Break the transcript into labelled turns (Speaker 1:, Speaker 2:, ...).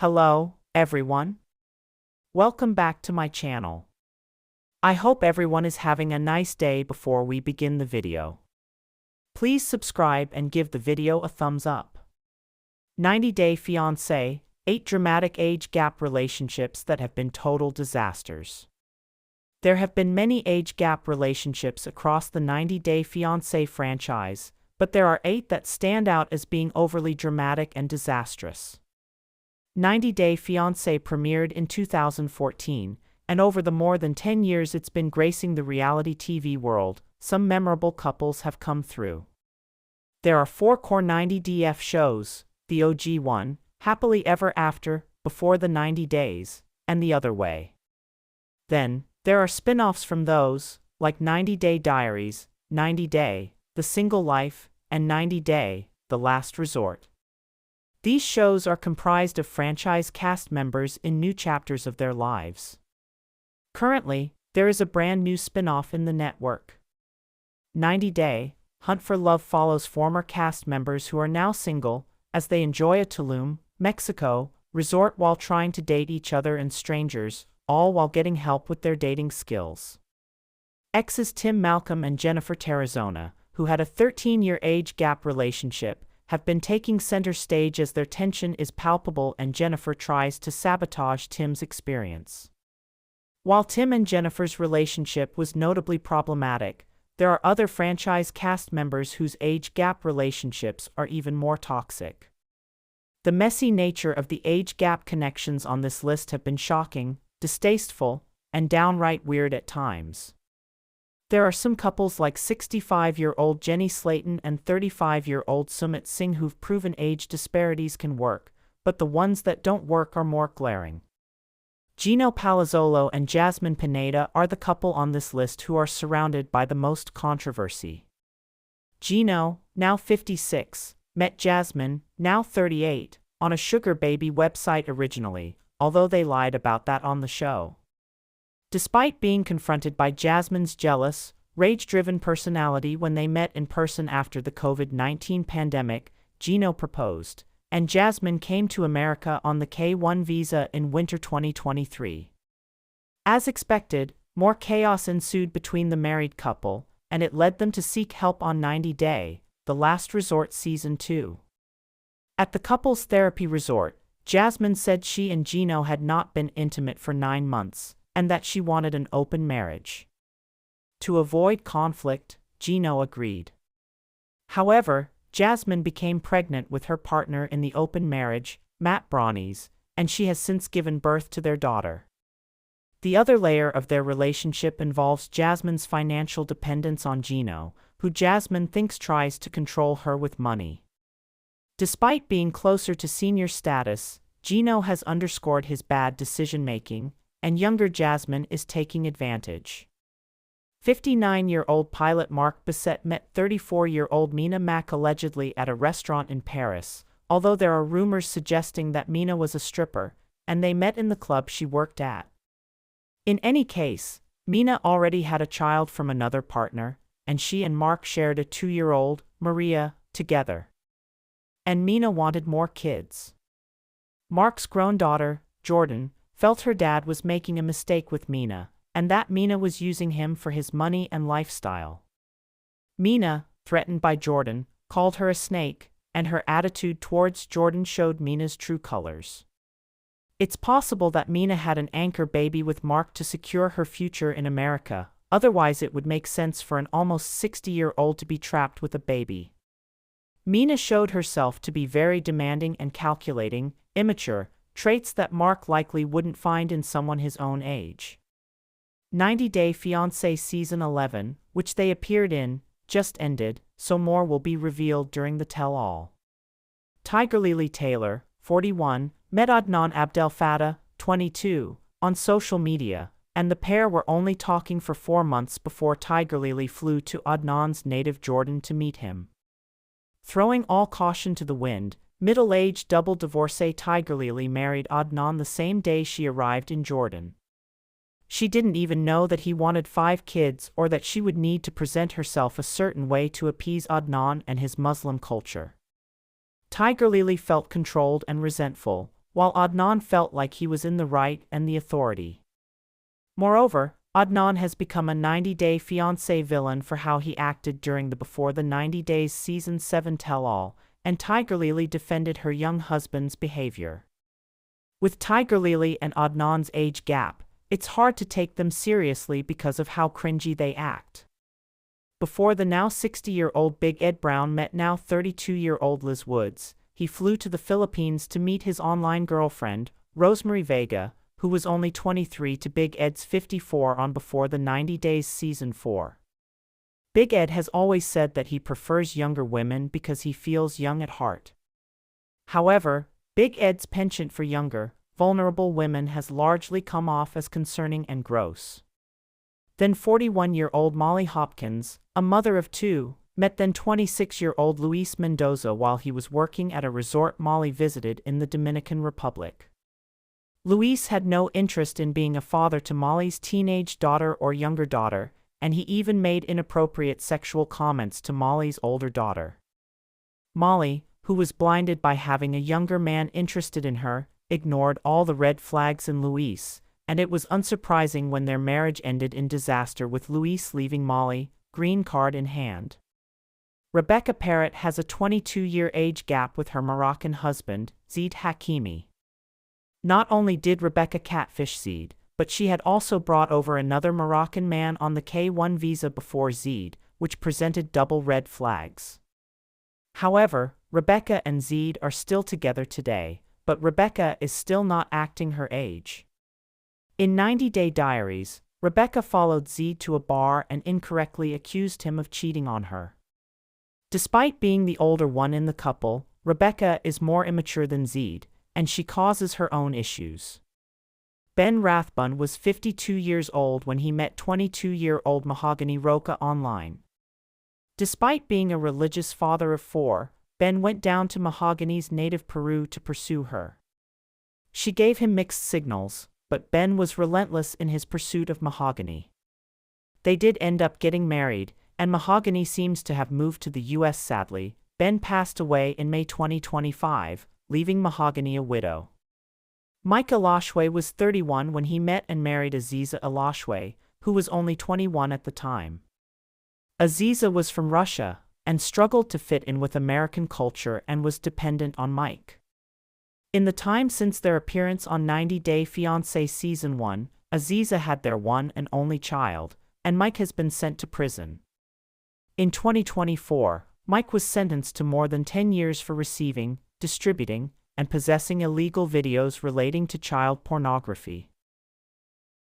Speaker 1: Hello, everyone. Welcome back to my channel. I hope everyone is having a nice day. Before we begin the video, please subscribe and give the video a thumbs up. 90 Day Fiancé, 8 dramatic age gap relationships that have been total disasters. There have been many age gap relationships across the 90 Day Fiancé franchise, but there are 8 that stand out as being overly dramatic and disastrous. 90 Day Fiancé premiered in 2014, and over the more than 10 years it's been gracing the reality TV world, some memorable couples have come through. There are 4 core 90DF shows: the OG one, Happily Ever After, Before the 90 Days, and The Other Way. Then, there are spin-offs from those, like 90 Day Diaries, 90 Day, The Single Life, and 90 Day, The Last Resort. These shows are comprised of franchise cast members in new chapters of their lives. Currently, there is a brand new spin-off in the network. 90 Day, Hunt for Love follows former cast members who are now single, as they enjoy a Tulum, Mexico, resort while trying to date each other and strangers, all while getting help with their dating skills. Exes Tim Malcolm and Jennifer Terrazona, who had a 13-year age gap relationship, have been taking center stage as their tension is palpable and Jennifer tries to sabotage Tim's experience. While Tim and Jennifer's relationship was notably problematic, there are other franchise cast members whose age gap relationships are even more toxic. The messy nature of the age gap connections on this list have been shocking, distasteful, and downright weird at times. There are some couples like 65-year-old Jenny Slayton and 35-year-old Sumit Singh who've proven age disparities can work, but the ones that don't work are more glaring. Gino Palazzolo and Jasmine Pineda are the couple on this list who are surrounded by the most controversy. Gino, now 56, met Jasmine, now 38, on a sugar baby website originally, although they lied about that on the show. Despite being confronted by Jasmine's jealous, rage-driven personality when they met in person after the COVID-19 pandemic, Gino proposed, and Jasmine came to America on the K-1 visa in winter 2023. As expected, more chaos ensued between the married couple, and it led them to seek help on 90 Day, The Last Resort Season 2. At the couple's therapy resort, Jasmine said she and Gino had not been intimate for 9 months, and that she wanted an open marriage. To avoid conflict, Gino agreed. However, Jasmine became pregnant with her partner in the open marriage, Matt Braunes, and she has since given birth to their daughter. The other layer of their relationship involves Jasmine's financial dependence on Gino, who Jasmine thinks tries to control her with money. Despite being closer to senior status, Gino has underscored his bad decision-making, and younger Jasmine is taking advantage. 59-year-old pilot Mark Bissett met 34-year-old Mina Mack allegedly at a restaurant in Paris, although there are rumors suggesting that Mina was a stripper, and they met in the club she worked at. In any case, Mina already had a child from another partner, and she and Mark shared a 2-year-old, Maria, together. And Mina wanted more kids. Mark's grown daughter, Jordan, felt her dad was making a mistake with Mina, and that Mina was using him for his money and lifestyle. Mina, threatened by Jordan, called her a snake, and her attitude towards Jordan showed Mina's true colors. It's possible that Mina had an anchor baby with Mark to secure her future in America, otherwise it would make sense for an almost 60-year-old to be trapped with a baby. Mina showed herself to be very demanding and calculating, immature, traits that Mark likely wouldn't find in someone his own age. 90 Day Fiancé Season 11, which they appeared in, just ended, so more will be revealed during the tell-all. Tigerlily Taylor, 41, met Adnan Abdel Fattah, 22, on social media, and the pair were only talking for 4 months before Tigerlily flew to Adnan's native Jordan to meet him. Throwing all caution to the wind, middle-aged double divorcee Tigerlily married Adnan the same day she arrived in Jordan. She didn't even know that he wanted 5 kids or that she would need to present herself a certain way to appease Adnan and his Muslim culture. Tigerlily felt controlled and resentful, while Adnan felt like he was in the right and the authority. Moreover, Adnan has become a 90-Day Fiancé villain for how he acted during the Before the 90 Days Season 7 tell-all, and Tiger Lily defended her young husband's behavior. With Tiger Lily and Adnan's age gap, it's hard to take them seriously because of how cringy they act. Before the now 60-year-old Big Ed Brown met now 32-year-old Liz Woods, he flew to the Philippines to meet his online girlfriend, Rosemary Vega, who was only 23 to Big Ed's 54 on Before the 90 Days Season 4. Big Ed has always said that he prefers younger women because he feels young at heart. However, Big Ed's penchant for younger, vulnerable women has largely come off as concerning and gross. Then 41-year-old Molly Hopkins, a mother of two, met then 26-year-old Luis Mendoza while he was working at a resort Molly visited in the Dominican Republic. Luis had no interest in being a father to Molly's teenage daughter or younger daughter, and he even made inappropriate sexual comments to Molly's older daughter. Molly, who was blinded by having a younger man interested in her, ignored all the red flags in Luis, and it was unsurprising when their marriage ended in disaster with Luis leaving Molly, green card in hand. Rebecca Parrott has a 22-year age gap with her Moroccan husband, Zeid Hakimi. Not only did Rebecca catfish Zeid, but she had also brought over another Moroccan man on the K-1 visa before Zeid, which presented double red flags. However, Rebecca and Zeid are still together today, but Rebecca is still not acting her age. In 90 Day Diaries, Rebecca followed Zeid to a bar and incorrectly accused him of cheating on her. Despite being the older one in the couple, Rebecca is more immature than Zeid, and she causes her own issues. Ben Rathbun was 52 years old when he met 22-year-old Mahogany Roca online. Despite being a religious father of four, Ben went down to Mahogany's native Peru to pursue her. She gave him mixed signals, but Ben was relentless in his pursuit of Mahogany. They did end up getting married, and Mahogany seems to have moved to the U.S. Sadly, Ben passed away in May 2025, leaving Mahogany a widow. Mike Alashwe was 31 when he met and married Aziza Alashwe, who was only 21 at the time. Aziza was from Russia, and struggled to fit in with American culture and was dependent on Mike. In the time since their appearance on 90 Day Fiancé Season 1, Aziza had their one and only child, and Mike has been sent to prison. In 2024, Mike was sentenced to more than 10 years for receiving, distributing, and possessing illegal videos relating to child pornography.